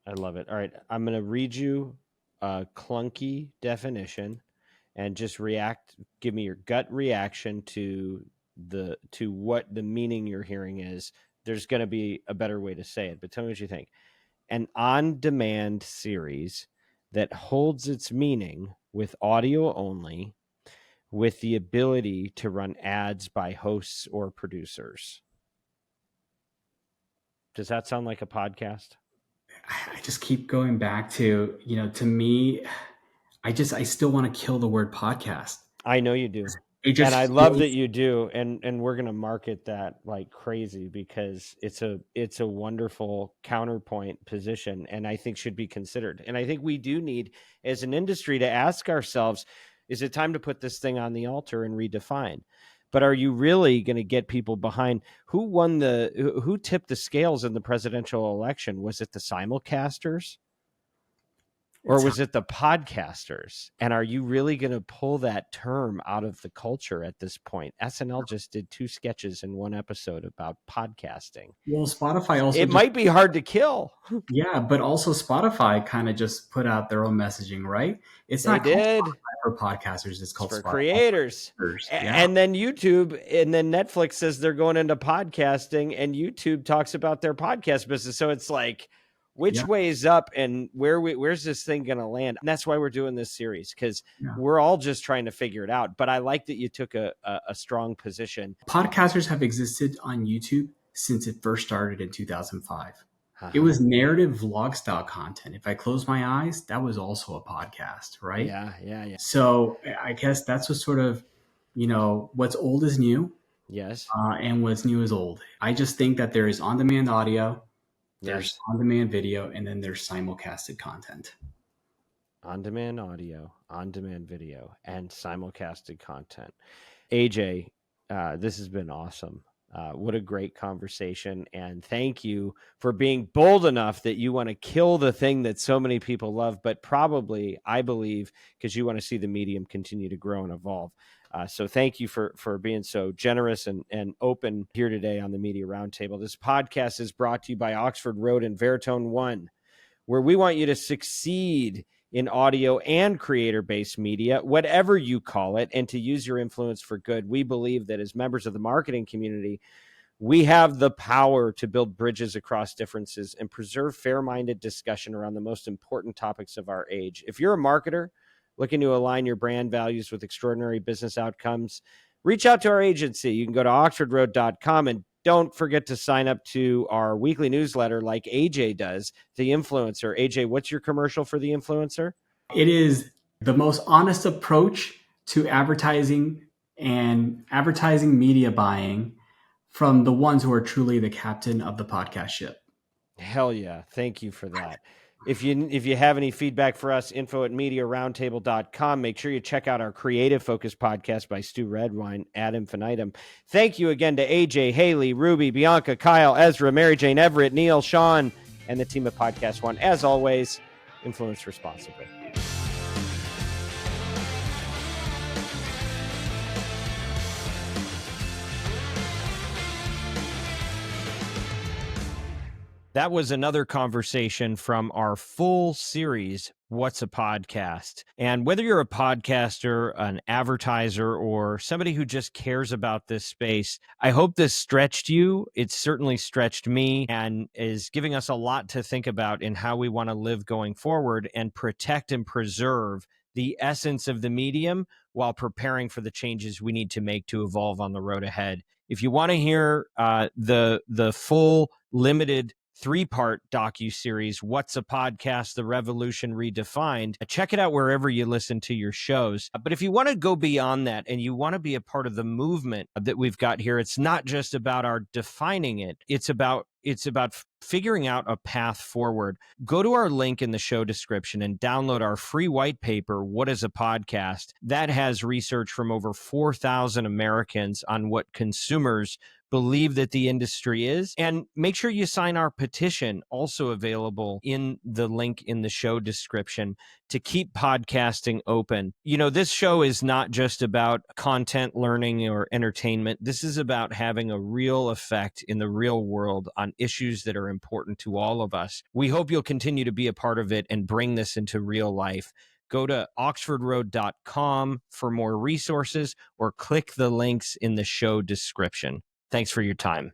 [SPEAKER 1] I love it. All right. I'm going to read you a clunky definition and just give me your gut reaction to what the meaning you're hearing is. There's going to be a better way to say it, but tell me what you think. An on-demand series that holds its meaning with audio only, with the ability to run ads by hosts or producers. Does that sound like a podcast?
[SPEAKER 2] I just keep going back to, to me, I still want to kill the word podcast.
[SPEAKER 1] I know you do.
[SPEAKER 2] It just
[SPEAKER 1] And I
[SPEAKER 2] feels,
[SPEAKER 1] love that you do. And we're going to market that like crazy because it's a wonderful counterpoint position, and I think should be considered. And I think we do need, as an industry, to ask ourselves, is it time to put this thing on the altar and redefine? But are you really going to get people behind? Who tipped the scales in the presidential election? Was it the simulcasters? Or was it the podcasters? And are you really going to pull that term out of the culture at this point? SNL just did 2 sketches in 1 episode about podcasting.
[SPEAKER 2] Well, Spotify also
[SPEAKER 1] might be hard to kill.
[SPEAKER 2] Yeah, but also Spotify kind of just put out their own messaging, right? It's
[SPEAKER 1] They
[SPEAKER 2] not
[SPEAKER 1] did.
[SPEAKER 2] called Spotify for podcasters, it's called
[SPEAKER 1] For
[SPEAKER 2] Spotify
[SPEAKER 1] creators.
[SPEAKER 2] for creators. Yeah.
[SPEAKER 1] And then YouTube, and then Netflix says they're going into podcasting, and YouTube talks about their podcast business. So it's like, which way is up, and where's this thing going to land? And that's why we're doing this series, because we're all just trying to figure it out. But I like that you took a strong position.
[SPEAKER 2] Podcasters have existed on YouTube since it first started in 2005. It was narrative vlog style content. If I close my eyes, that was also a podcast, right?
[SPEAKER 1] Yeah.
[SPEAKER 2] So I guess that's what sort of, what's old is new.
[SPEAKER 1] Yes.
[SPEAKER 2] And what's new is old. I just think that there is on-demand audio, there's on-demand video, and then there's simulcasted content.
[SPEAKER 1] On-demand audio, on-demand video, and simulcasted content. AJ, this has been awesome. What a great conversation. And thank you for being bold enough that you want to kill the thing that so many people love, but probably, I believe, because you want to see the medium continue to grow and evolve. So thank you for being so generous and open here today on the Media Roundtable. This podcast is brought to you by Oxford Road and Veritone One, where we want you to succeed in audio and creator-based media, whatever you call it, and to use your influence for good. We believe that as members of the marketing community, we have the power to build bridges across differences and preserve fair-minded discussion around the most important topics of our age. If you're a marketer looking to align your brand values with extraordinary business outcomes, reach out to our agency. You can go to oxfordroad.com, and don't forget to sign up to our weekly newsletter like AJ does, The Influencer. AJ, what's your commercial for The Influencer?
[SPEAKER 2] It is the most honest approach to advertising and advertising media buying from the ones who are truly the captain of the podcast ship.
[SPEAKER 1] Hell yeah. Thank you for that. If you have any feedback for us, info@mediaroundtable.com. Make sure you check out our Creative Focus podcast by Stu Redwine ad infinitum. Thank you again to AJ, Haley, Ruby, Bianca, Kyle, Ezra, Mary Jane, Everett, Neil, Sean, and the team at Podcast One. As always, influence responsibly. That was another conversation from our full series, What's a Podcast? And whether you're a podcaster, an advertiser, or somebody who just cares about this space, I hope this stretched you. It's certainly stretched me and is giving us a lot to think about in how we want to live going forward and protect and preserve the essence of the medium while preparing for the changes we need to make to evolve on the road ahead. If you want to hear the full limited 3-part docuseries, What's a Podcast? The Revolution Redefined. Check it out wherever you listen to your shows. But if you want to go beyond that and you want to be a part of the movement that we've got here, it's not just about our defining it. It's about figuring out a path forward. Go to our link in the show description and download our free white paper, What is a Podcast? That has research from over 4,000 Americans on what consumers believe that the industry is. And make sure you sign our petition, also available in the link in the show description, to keep podcasting open. This show is not just about content, learning, or entertainment. This is about having a real effect in the real world on issues that are important to all of us. We hope you'll continue to be a part of it and bring this into real life. Go to oxfordroad.com for more resources or click the links in the show description. Thanks for your time.